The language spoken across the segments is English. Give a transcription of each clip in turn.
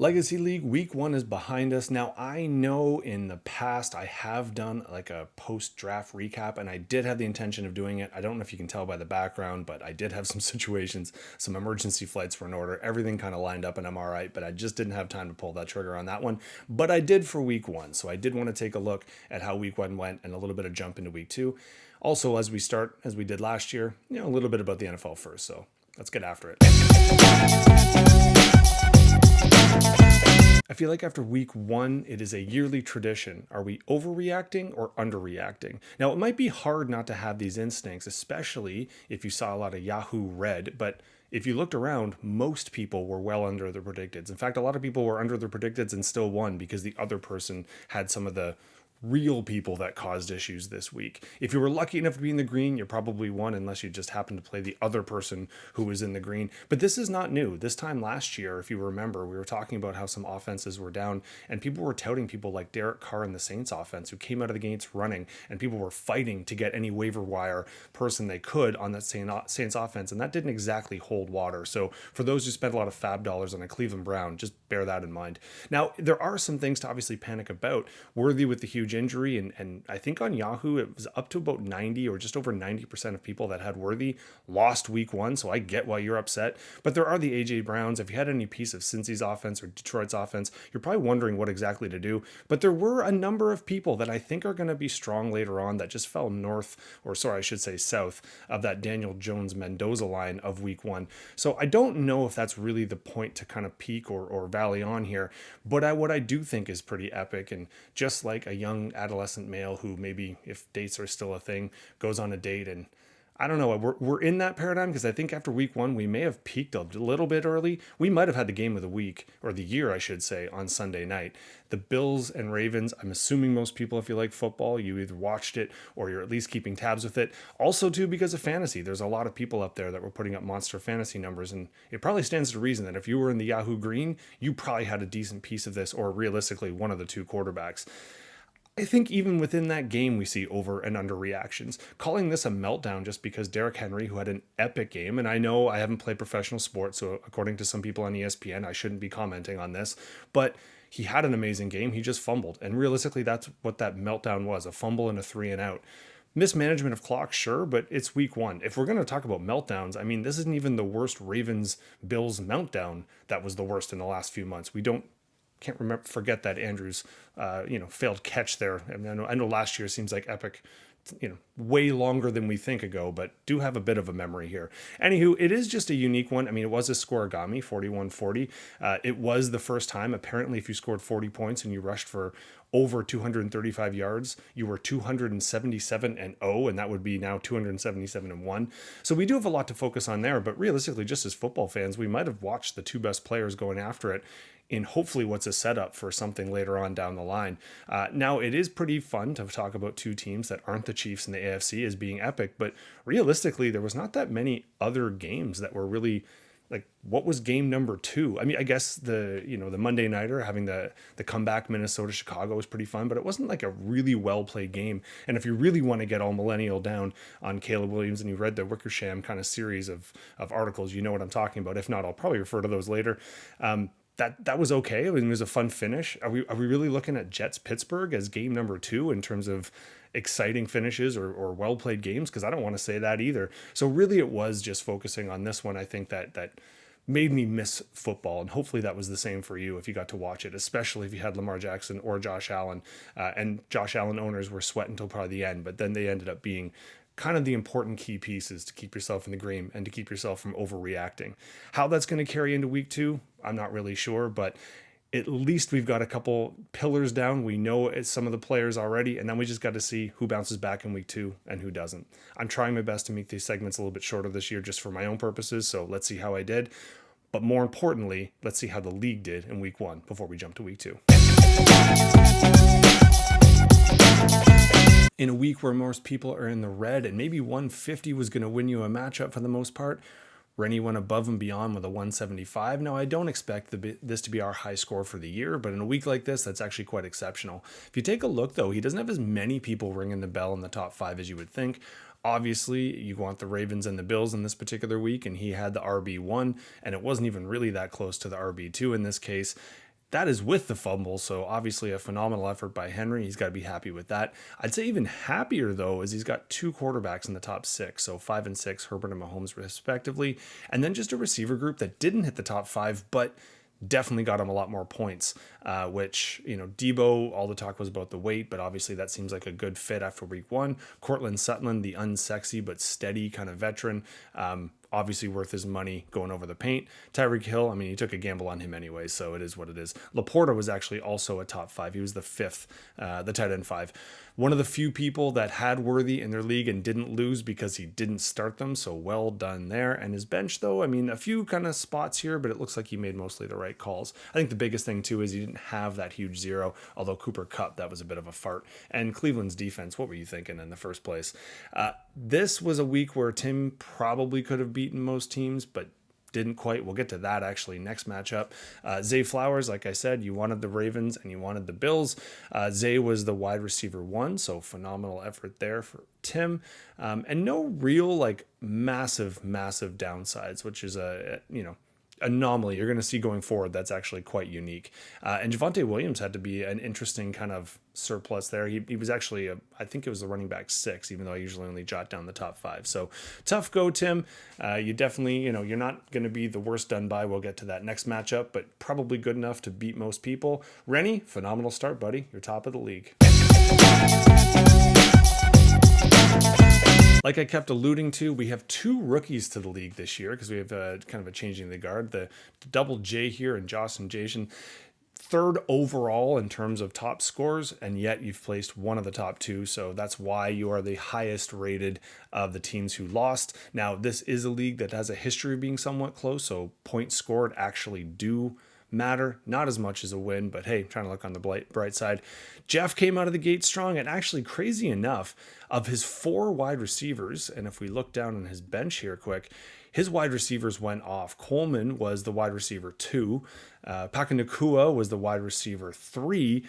Legacy League week 1 is behind us. Now, I know in the past I have done like a post draft recap, and I did have the intention of doing it. I don't know if you can tell by the background, but I did have some situations, some emergency flights were in order. Everything kind of lined up, and I'm all right, but I just didn't have time to pull that trigger on that one. But I did for week 1. So I did want to take a look at how week 1 went and a little bit of jump into week 2. Also, as we start, as we did last year, a little bit about the NFL first. So let's get after it. I feel like after week 1, it is a yearly tradition. Are we overreacting or underreacting? Now, it might be hard not to have these instincts, especially if you saw a lot of Yahoo Red, but if you looked around, most people were well under their predicteds. In fact, a lot of people were under their predicteds and still won because the other person had some of the real people that caused issues this week. If you were lucky enough to be in the green, you probably won unless you just happened to play the other person who was in the green. But this is not new. This time last year, if you remember, we were talking about how some offenses were down and people were touting people like Derek Carr in the Saints offense who came out of the gates running, and people were fighting to get any waiver wire person they could on that Saints offense, and that didn't exactly hold water. So for those who spent a lot of fab dollars on a Cleveland Brown, just bear that in mind. Now, there are some things to obviously panic about. Worthy with the huge injury, and I think on Yahoo it was up to about 90 or just over 90% of people that had Worthy lost week 1, so I get why you're upset. But there are the AJ Browns. If you had any piece of Cincy's offense or Detroit's offense, you're probably wondering what exactly to do. But there were a number of people that I think are going to be strong later on that just fell north, or sorry, I should say south, of that Daniel Jones Mendoza line of week 1. So I don't know if that's really the point to kind of peak or valley on here, but what I do think is pretty epic, and just like a young adolescent male who maybe, if dates are still a thing, goes on a date, and I don't know, we're in that paradigm because I think after week 1 we may have peaked a little bit early. We might have had the game of the week, or the year I should say, on Sunday night. The Bills and Ravens, I'm assuming most people, if you like football, you either watched it or you're at least keeping tabs with it. Also too, because of fantasy, there's a lot of people up there that were putting up monster fantasy numbers, and it probably stands to reason that if you were in the Yahoo Green, you probably had a decent piece of this, or realistically one of the two quarterbacks. I think even within that game, we see over and under reactions. Calling this a meltdown just because Derrick Henry, who had an epic game, and I know I haven't played professional sports, so according to some people on ESPN, I shouldn't be commenting on this, but he had an amazing game. He just fumbled. And realistically, that's what that meltdown was, a fumble and a 3 and out. Mismanagement of clock, sure, but it's week 1. If we're going to talk about meltdowns, I mean, this isn't even the worst Ravens Bills meltdown that was the worst in the last few months. We don't can't forget that Andrews, failed catch there. I know last year seems like epic, way longer than we think ago, but do have a bit of a memory here. Anywho, it is just a unique one. I mean, it was a scoregami, 41-40. It was the first time, apparently, if you scored 40 points and you rushed for over 235 yards, you were 277-0, and that would be now 277-1. So we do have a lot to focus on there, but realistically, just as football fans, we might have watched the two best players going after it in hopefully what's a setup for something later on down the line. Now, it is pretty fun to talk about two teams that aren't the Chiefs and the AFC as being epic, but realistically, there was not that many other games that were really like, what was game number 2? I mean, I guess the Monday nighter having the comeback Minnesota Chicago was pretty fun, but it wasn't like a really well played game. And if you really want to get all millennial down on Caleb Williams and you read the Wickersham kind of series of articles, you know what I'm talking about. If not, I'll probably refer to those later. That was okay. I mean, it was a fun finish. Are we really looking at Jets Pittsburgh as game number 2 in terms of exciting finishes or well played games? Because I don't want to say that either. So really, it was just focusing on this one. I think that made me miss football, and hopefully that was the same for you if you got to watch it, especially if you had Lamar Jackson or Josh Allen. And Josh Allen owners were sweating until probably the end, but then they ended up being kind of the important key pieces to keep yourself in the game and to keep yourself from overreacting. How that's going to carry into week 2, I'm not really sure, but at least we've got a couple pillars down. We know it's some of the players already, and then we just got to see who bounces back in week 2 and who doesn't. I'm trying my best to make these segments a little bit shorter this year just for my own purposes, so let's see how I did. But more importantly, let's see how the league did in week 1 before we jump to week 2. In a week where most people are in the red and maybe 150 was going to win you a matchup for the most part, Rennie went above and beyond with a 175. Now, I don't expect this to be our high score for the year, but in a week like this, that's actually quite exceptional. If you take a look, though, he doesn't have as many people ringing the bell in the top 5 as you would think. Obviously, you want the Ravens and the Bills in this particular week, and he had the RB1, and it wasn't even really that close to the RB2 in this case. That is with the fumble, so obviously a phenomenal effort by Henry. He's got to be happy with that. I'd say even happier, though, is he's got two quarterbacks in the top six, so 5 and 6, Herbert and Mahomes respectively, and then just a receiver group that didn't hit the top five, but definitely got him a lot more points, which, Debo, all the talk was about the weight, but obviously that seems like a good fit after week one. Cortland Sutton, the unsexy but steady kind of veteran, obviously worth his money going over the paint. Tyreek Hill, I mean, he took a gamble on him anyway, so it is what it is. Laporta was actually also a top five. He was the fifth, the tight end five. One of the few people that had Worthy in their league and didn't lose because he didn't start them, so well done there. And his bench, though, I mean, a few kind of spots here, but it looks like he made mostly the right calls. I think the biggest thing, too, is he didn't have that huge zero, although Cooper Kupp, that was a bit of a fart. And Cleveland's defense, what were you thinking in the first place? This was a week where Tim probably could have beaten most teams, but didn't quite. We'll get to that actually next matchup. Zay Flowers, like I said, you wanted the Ravens and you wanted the Bills. Zay was the wide receiver one, so phenomenal effort there for Tim. And no real massive downsides, which is a anomaly you're going to see going forward. That's actually quite unique. And Javonte Williams had to be an interesting kind of surplus there. He was actually, I think it was the running back 6, even though I usually only jot down the top 5. So tough go, Tim. You definitely, you're not going to be the worst done by. We'll get to that next matchup, but probably good enough to beat most people. Rennie, phenomenal start, buddy. You're top of the league. Like I kept alluding to, we have 2 rookies to the league this year because we have kind of a changing the guard. The double J here and Josh and Jason, 3rd overall in terms of top scores, and yet you've placed one of the top 2. So that's why you are the highest rated of the teams who lost. Now, this is a league that has a history of being somewhat close, so points scored actually do matter, not as much as a win, but hey, trying to look on the bright side. Jeff came out of the gate strong, and actually crazy enough, of his 4 wide receivers, and if we look down on his bench here quick, his wide receivers went off. Coleman was the wide receiver 2. Puka Nacua was the wide receiver 3.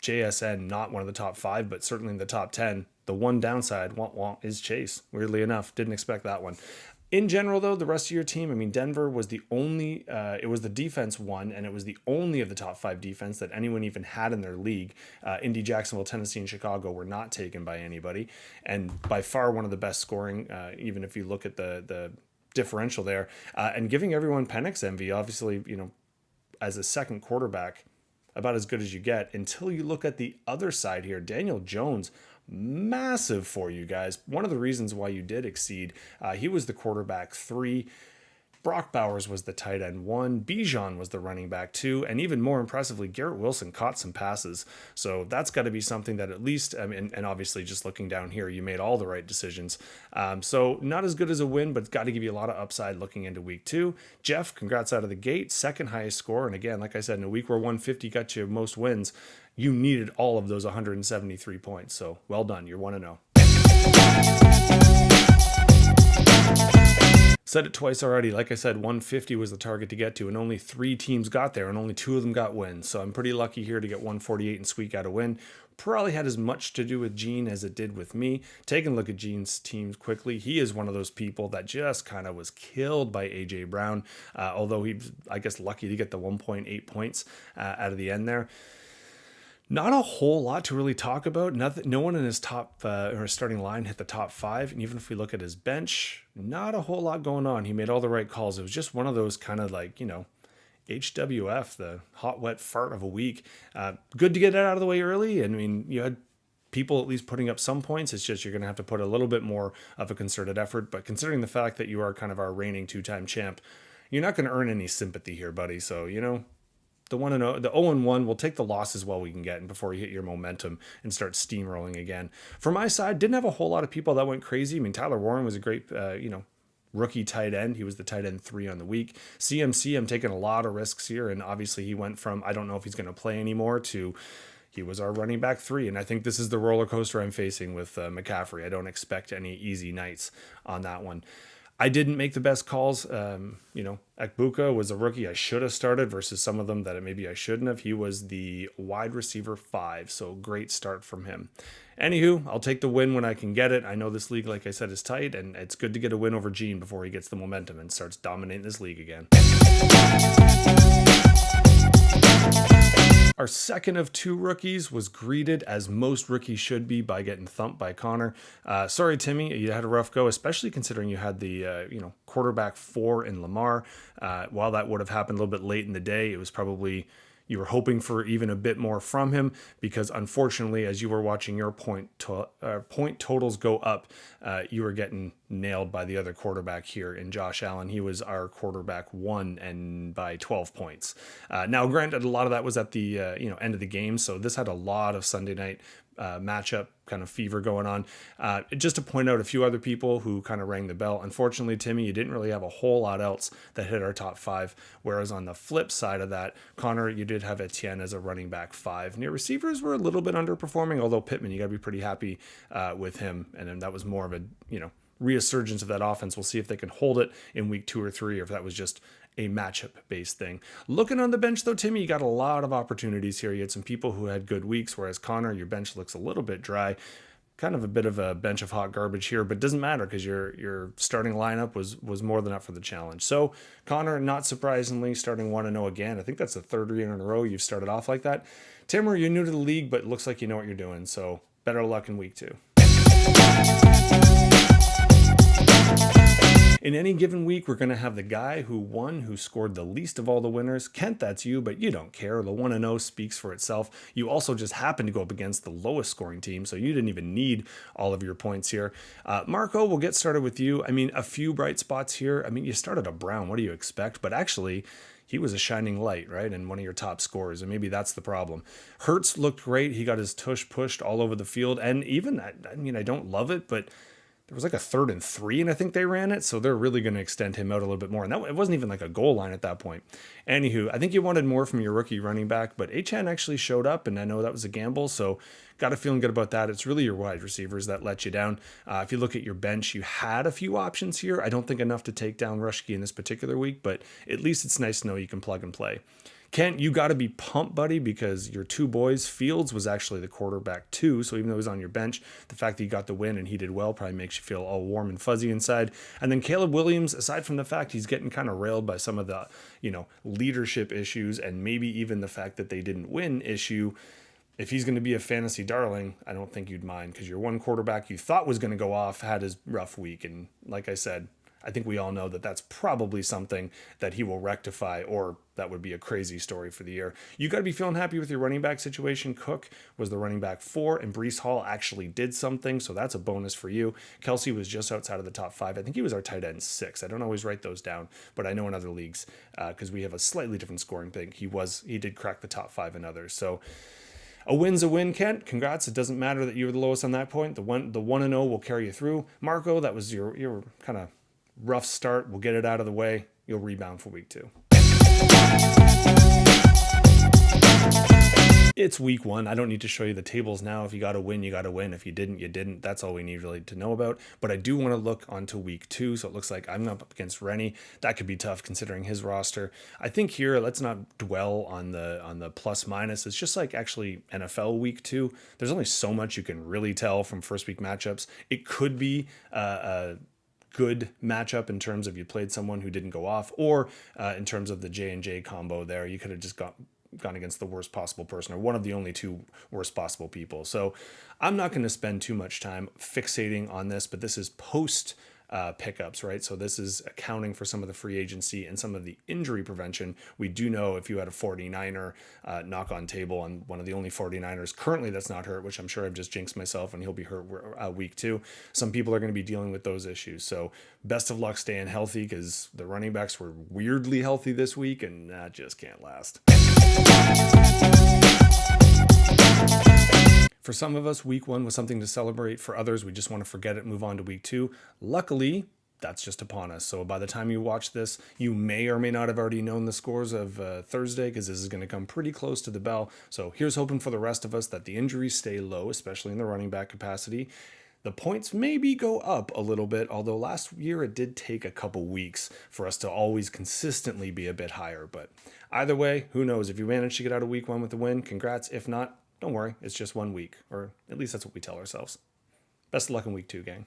JSN, not one of the top 5, but certainly in the top 10. The one downside, is Chase. Weirdly enough, didn't expect that one. In general, though, the rest of your team, I mean, Denver was the only, it was the defense one, and it was the only of the top 5 defense that anyone even had in their league. Indy, Jacksonville, Tennessee, and Chicago were not taken by anybody. And by far one of the best scoring, even if you look at the differential there. And giving everyone Penix envy, obviously, as a second quarterback, about as good as you get until you look at the other side here. Daniel Jones, massive for you guys. One of the reasons why you did exceed, he was the quarterback 3. Brock Bowers was the tight end 1. Bijan was the running back 2. And even more impressively, Garrett Wilson caught some passes. So that's got to be something that at least, and obviously just looking down here, you made all the right decisions. So not as good as a win, but got to give you a lot of upside looking into week 2. Jeff, congrats out of the gate. Second highest score. And again, like I said, in a week where 150 got you most wins, you needed all of those 173 points. So well done. You're 1-0. Said it twice already. Like I said, 150 was the target to get to, and only 3 teams got there, and only 2 of them got wins. So I'm pretty lucky here to get 148 and squeak out a win. Probably had as much to do with Gene as it did with me. Taking a look at Gene's teams quickly, he is one of those people that just kind of was killed by A.J. Brown, although he's, I guess, lucky to get the 1.8 points out of the end there. Not a whole lot to really talk about. No one in his top or his starting line hit the top 5. And even if we look at his bench, not a whole lot going on. He made all the right calls. It was just one of those kind of HWF, the hot, wet fart of a week. Good to get it out of the way early. And I mean, you had people at least putting up some points. It's just you're going to have to put a little bit more of a concerted effort. But considering the fact that you are kind of our reigning 2-time champ, you're not going to earn any sympathy here, buddy. So, the 0-1, we'll take the losses while we can get, and before you hit your momentum and start steamrolling again. For my side, didn't have a whole lot of people that went crazy. I mean, Tyler Warren was a great, rookie tight end. He was the tight end 3 on the week. CMC, I'm taking a lot of risks here, and obviously he went from, I don't know if he's going to play anymore, to he was our running back 3, and I think this is the roller coaster I'm facing with McCaffrey. I don't expect any easy nights on that one. I didn't make the best calls. Ekbuka was a rookie I should have started versus some of them that maybe I shouldn't have. He was the wide receiver 5, so great start from him. Anywho, I'll take the win when I can get it. I know this league, like I said, is tight, and it's good to get a win over Gene before he gets the momentum and starts dominating this league again. Our second of 2 rookies was greeted as most rookies should be by getting thumped by Connor. Sorry, Timmy, you had a rough go, especially considering you had the quarterback 4 in Lamar. While that would have happened a little bit late in the day, it was probably you were hoping for even a bit more from him because unfortunately, as you were watching your point totals go up, you were getting nailed by the other quarterback here in Josh Allen. He was our quarterback 1 and by 12 points. Now, granted, a lot of that was at the end of the game, so this had a lot of Sunday night matchup kind of fever going on. Just to point out a few other people who kind of rang the bell. Unfortunately, Timmy, you didn't really have a whole lot else that hit our top 5. Whereas on the flip side of that, Connor, you did have Etienne as a running back 5. And your receivers were a little bit underperforming, although Pittman, you got to be pretty happy with him. And then that was more of a, resurgence of that offense. We'll see if they can hold it in week 2 or 3, or if that was just a matchup based thing. Looking on the bench though, Timmy, you got a lot of opportunities here. You had some people who had good weeks, whereas Connor, your bench looks a little bit dry. Kind of a bit of a bench of hot garbage here, but it doesn't matter because your starting lineup was more than up for the challenge. So Connor, not surprisingly, starting 1-0 again. I think that's the 3rd year in a row you've started off like that. Timmer, you're new to the league, but it looks like you know what you're doing. So better luck in week 2. In any given week, we're going to have the guy who won, who scored the least of all the winners. Kent, that's you, but you don't care. The 1-0 speaks for itself. You also just happened to go up against the lowest scoring team, so you didn't even need all of your points here. Marco, we'll get started with you. I mean, a few bright spots here. I mean, you started a Brown. What do you expect? But actually, he was a shining light, right? And one of your top scorers, and maybe that's the problem. Hurts looked great. He got his tush pushed all over the field. And even, I don't love it, but there was like a 3rd and 3, and I think they ran it, so they're really going to extend him out a little bit more. And it wasn't even like a goal line at that point. Anywho, I think you wanted more from your rookie running back, but Achane actually showed up, and I know that was a gamble, so got a feeling good about that. It's really your wide receivers that let you down. If you look at your bench, you had a few options here. I don't think enough to take down Rushkey in this particular week, but at least it's nice to know you can plug and play. Kent, you got to be pumped, buddy, because your 2 boys, Fields was actually the quarterback 2. So even though he was on your bench, the fact that you got the win and he did well probably makes you feel all warm and fuzzy inside. And then Caleb Williams, aside from the fact he's getting kind of railed by some of the, leadership issues and maybe even the fact that they didn't win issue, if he's going to be a fantasy darling, I don't think you'd mind because your one quarterback you thought was going to go off had his rough week. And like I said, I think we all know that that's probably something that he will rectify, or that would be a crazy story for the year. You got to be feeling happy with your running back situation. Cook was the running back 4, and Breece Hall actually did something, so that's a bonus for you. Kelsey was just outside of the top 5. I think he was our tight end 6. I don't always write those down, but I know in other leagues, because we have a slightly different scoring thing, he did crack the top 5 in others. So a win's a win, Kent. Congrats. It doesn't matter that you were the lowest on that point. The 1-0 will carry you through. Marco, that was your kind of rough start. We'll get it out of the way. You'll rebound for week 2. It's week 1. I don't need to show you the tables now. If you got to win, you got to win. If you didn't, you didn't. That's all we need really to know about. But I do want to look onto week 2. So it looks like I'm up against Rennie. That could be tough considering his roster. I think here, let's not dwell on the plus minus. It's just like actually NFL week 2. There's only so much you can really tell from first week matchups. It could be a good matchup in terms of you played someone who didn't go off, or in terms of the J&J combo there, you could have just gone against the worst possible person, or one of the only 2 worst possible people. So I'm not going to spend too much time fixating on this, but this is post pickups, right? So this is accounting for some of the free agency and some of the injury prevention. We do know if you had a 49er knock on table, and one of the only 49ers currently that's not hurt, which I'm sure I've just jinxed myself and he'll be hurt week 2. Some people are going to be dealing with those issues. So best of luck staying healthy, because the running backs were weirdly healthy this week and that just can't last. For some of us, week 1 was something to celebrate. For others, we just want to forget it, move on to week 2. Luckily, that's just upon us. So by the time you watch this, you may or may not have already known the scores of Thursday, because this is going to come pretty close to the bell. So here's hoping for the rest of us that the injuries stay low, especially in the running back capacity. The points maybe go up a little bit, although last year it did take a couple weeks for us to always consistently be a bit higher. But either way, who knows? If you manage to get out of week one with a win, congrats. If not, don't worry, it's just 1 week, or at least that's what we tell ourselves. Best of luck in week 2, gang.